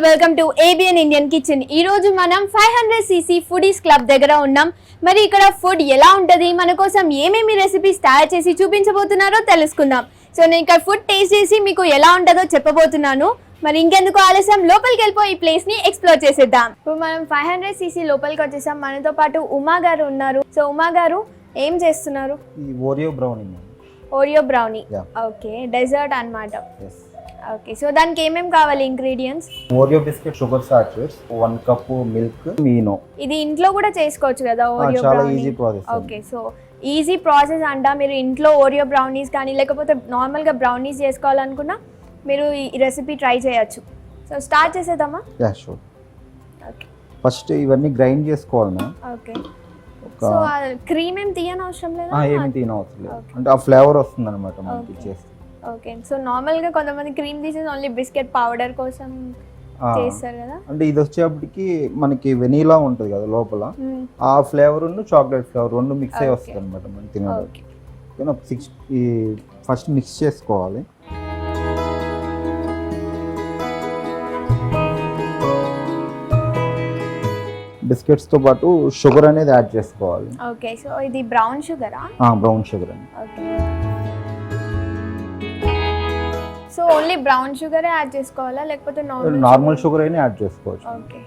Welcome to ABN Indian kitchen. ఈ రోజు మనం 500cc ఫుడీస్ క్లబ్ దగ్గర ఉన్నాం. మరి ఇక్కడ ఫుడ్ ఎలా ఉంటది, మన కోసం ఏమేమి రెసిపీస్ తయారు చేసి చూపించబోతున్నారో తెలుసుకుందాం. సో నేను ఇక్కడ ఫుడ్ టేస్ట్ చేసి మీకు ఎలా ఉంటుందో చెప్పబోతున్నాను. మరి ఇంకెందుకు ఆలస్యం, లోపలికి వెళ్ళిపోయి ఈ ప్లేస్ ని ఎక్స్ప్లోర్ చేసేద్దాం. ఇప్పుడు మనం 500cc లోపలికి వచ్చేసాం. మనతో పాటు ఉమా గారు ఉన్నారు. సో ఉమా గారు ఏం చేస్తున్నారు? Oreo brownie. Oreo brownie, okay, dessert అన్నమాట. ఓకే, సో దానికి ఏమేమి కావాలి ingredients? Oreo biscuit, sugar sachets, 1 cup milk, Eno. ఇది ఇంట్లో కూడా చేసుకోవచ్చు కదా ఓరియో చాలా brownie? Easy process. Okay, so easy process అంట. మీరు ఇంట్లో ఓరియో బ్రౌనీస్ కానీ లేకపోతే నార్మల్గా బ్రౌనీస్ చేసుకోవాలనుకున్నా మీరు ఈ రెసిపీ ట్రై చేయొచ్చు. సో స్టార్ట్ చేసేద్దామా? Yeah sure. ఓకే, ఫస్ట్ ఇవన్నీ గ్రైండ్ చేసుకోవాలి. ఓకే, సో క్రీమ్ ఏం తీయని అవసరం లేదా? ఏమి తీయని అవసరం లేదు, అంటే ఆ ఫ్లేవర్ వస్తుంది అనమాట మనకి చేస్తే. ఓకే, సో నార్మల్గా కొంతమంది క్రీమ్ తీసేసి ఓన్లీ బిస్కెట్ పౌడర్ కోసం చేస్తారు కదా. అంటే ఇది వచ్చేప్పటికి మనకి వెనీలా ఉంటుంది కదా లోపల, ఆ ఫ్లేవర్ చాక్లెట్ ఫ్లేవర్ రెండు మిక్స్ అయ్యి వస్తుంది అనమాట మనం తినడానికి. ఫస్ట్ మిక్స్ చేసుకోవాలి. బిస్కెట్స్ తో పాటు షుగర్ అనేది యాడ్ చేసుకోవాలి. ఓకే, సో ఇది బ్రౌన్ షుగరా? బ్రౌన్ షుగర్ అండి. Okay, so only brown sugar add చేసుకోవాలా లేకపోతే నార్మల్ షుగర్ అయినా యాడ్ చేసుకోవచ్చు? Okay,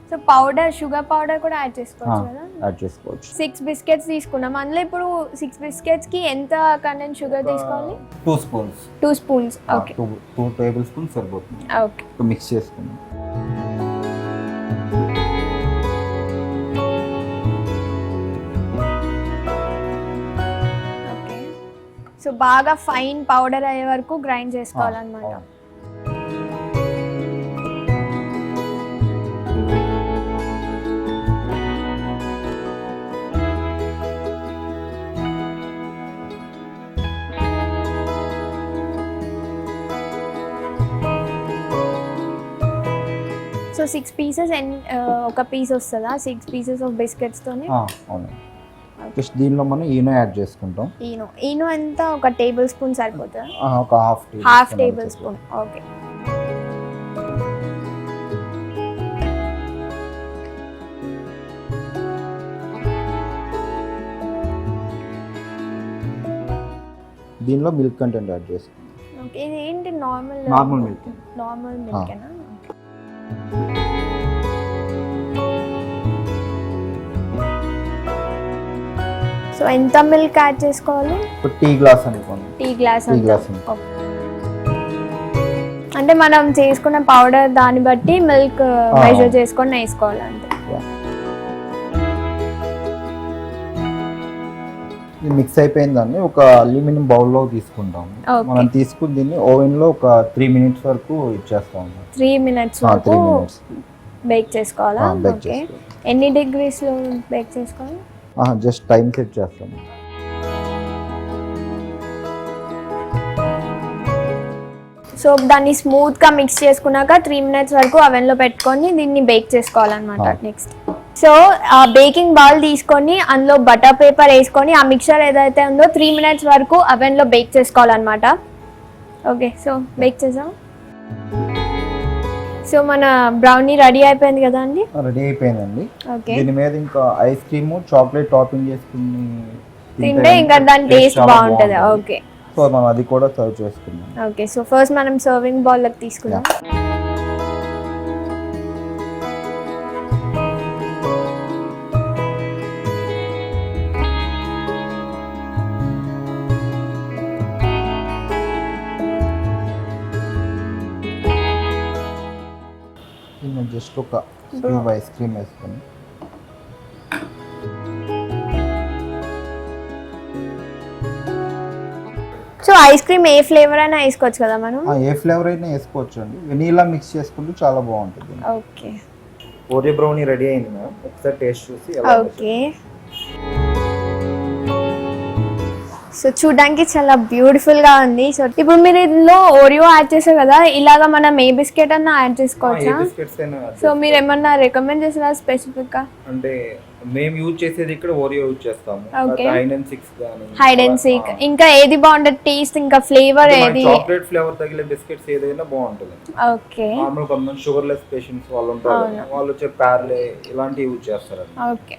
so powder, sugar powder కూడా యాడ్ చేసుకోవచ్చు కదా? యాడ్ చేసుకోవచ్చు. 6 బిస్కెట్స్ తీసుకున్నాం. అందులో ఇప్పుడు 6 బిస్కెట్స్ కి ఎంత కంటెంట్ షుగర్ తీసుకోవాలి? 2 spoons. 2 spoons. Okay, 2 table spoons సరిపోతుంది. ఓకే, మిక్స్ చేసుకుందాం. సో బాగా ఫైన్ పౌడర్ అయ్యే వరకు గ్రైండ్ చేసుకోవాలన్నమాట. సో 6 పీసెస్ ఒక పీస్ వస్తుందా? 6 పీసెస్ ఆఫ్ బిస్కెట్స్ తోనే? అవును. జస్ట్ దీనిలో మనం ఈనో యాడ్ చేసుకుంటాం. ఈనో ఎంత? ఒక టేబుల్ స్పూన్ సరిపోతుందా? ఒక హాఫ్ టేబుల్ స్పూన్. ఓకే, దీనిలో మిల్క్ కంటెంట్ యాడ్ చేసుకుంటాం. ఓకే, ఇది ఏంటి? Normal milk. నార్మల్ మిల్కేనా? సో ఎంత మిల్క్ యాడ్ చేసుకోవాలి? టీ గ్లాస్ అనుకోండి. Tea glass. అంటే మనం చేసుకున్న పౌడర్ దాన్ని బట్టి మిల్క్ మెజర్ చేసుకొని వేసుకోవాలి అంతే. ఇది మిక్స్ అయిపోయిన దాన్ని ఒక అల్యూమినియం బౌల్లో తీసుకుంటాం. మనం తీసుకుని దీన్ని ఓవెన్ లో ఒక 3 minutes వరకు ఇచ్చేస్తాం. 3 minutes వరకు బేక్ చేసుకోవాలా? ఓకే, ఎన్ని డిగ్రీస్ లో బేక్ చేసుకోవాలి? జస్ట్ టైం సెట్ చేస్తాం. సో దాన్ని స్మూత్ గా మిక్స్ చేసుకున్నాక 3 minutes వరకు అవెన్ లో పెట్టుకొని దీన్ని బేక్ చేసుకోవాలన్నమాట. నెక్స్ట్ సో ఆ బేకింగ్ బౌల్ తీసుకొని అందులో బటర్ పేపర్ వేసుకొని ఆ మిక్చర్ ఏదైతే ఉందో 3 minutes వరకు అవెన్ లో బేక్ చేసుకోవాలన్నమాట. ఓకే, సో బేక్ చేసాం. సో మన బ్రౌనీ రెడీ అయిపోయింది కదా అండి? రెడీ అయిపోయిందండి. ఓకే, దీని మీద ఇంకా ఐస్ క్రీమ్, చాక్లెట్ టాపింగ్ చేసుకుని తింటే ఇంకా దాని టేస్ట్ బాగుంటది. ఓకే, సో మనం అది కూడా సర్వ్ చేసుకుందాం. ఓకే, సో ఫస్ట్ మనం సర్వింగ్ బౌల్ లోకి తీసుకుందాం. జస్ట్ ఒక స్కూప్ ఐస్ క్రీమ్ వేసుకొని సో ఐస్ క్రీమ్ ఏ ఫ్లేవర్ అయినా వేసుకోవచ్చు కదా మనం? ఏ ఫ్లేవర్ అయినా వేసుకోవచ్చు అండి. వెనీలా మిక్స్ చేసుకుంటే చాలా బాగుంటుంది. ఓకే, ఓరియో బ్రౌనీ రెడీ అయింది మేడం. ఒకసారి టేస్ట్ చూసి. ఓకే, సో చూడడానికి చాలా బ్యూటిఫుల్ గా ఉంది. సో ఇప్పుడు మీరు ఇందులో ఓరియో యాడ్ చేశారు కదా, ఇలాగా మనం ఏ బిస్కెట్ అన్నా యాడ్ చేసుకోవచ్చా? సో మీరు ఏమన్నా రికమెండ్ చేస్తారా స్పెసిఫిక్ గా? అంటే మేము యూజ్ చేసేది ఇక్కడ ఓరియో యూజ్ చేస్తాము. హైడ్ అండ్ సిక్స్ గానీ హైడ్ అండ్ సీక్ ఇంకా ఏది బాగుంటది టేస్ట్ ఇంకా ఫ్లేవర్ ఏది? చాక్లెట్ ఫ్లేవర్ తగిలే బిస్కెట్స్ ఏదైనా బాగుంటుంది. ఓకే. నార్మల్ కొంతమంది షుగర్ లెస్ పేషెంట్స్ వాళ్ళు ఉంటారు, వాళ్ళు వచ్చే పార్లే ఇలాంటి యూజ్ చేస్తారు. ఓకే.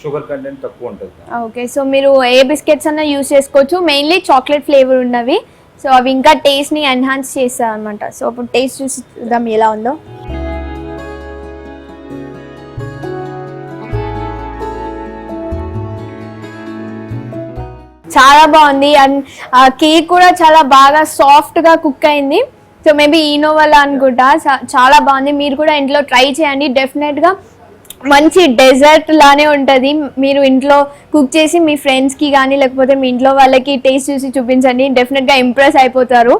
షుగర్ కంటెంట్ తక్కువ ఉంటుంది. ఓకే. సో మీరు ఏ బిస్కెట్స్ అన్నా యూజ్ చేసుకోవచ్చు, మెయిన్లీ చాక్లెట్ ఫ్లేవర్ ఉన్నవి. సో అవి ఇంకా టేస్ట్ని ఎన్హాన్స్ చేస్తాయి అనమాట. సో ఇప్పుడు టేస్ట్ చూసి చూద్దాం ఎలా ఉందో. చాలా బాగుంది అండ్ కేక్ కూడా చాలా బాగా సాఫ్ట్గా కుక్ అయింది. సో మేబీ ఈనో వల్ల అనుకుంటా చాలా బాగుంది. మీరు కూడా ఇంట్లో ట్రై చేయండి, డెఫినెట్గా మంచి డెజర్ట్ లానే ఉంటుంది. మీరు ఇంట్లో కుక్ చేసి మీ ఫ్రెండ్స్కి కానీ లేకపోతే మీ ఇంట్లో వాళ్ళకి టేస్ట్ చూసి చూపించండి, డెఫినెట్గా ఇంప్రెస్ అయిపోతారు.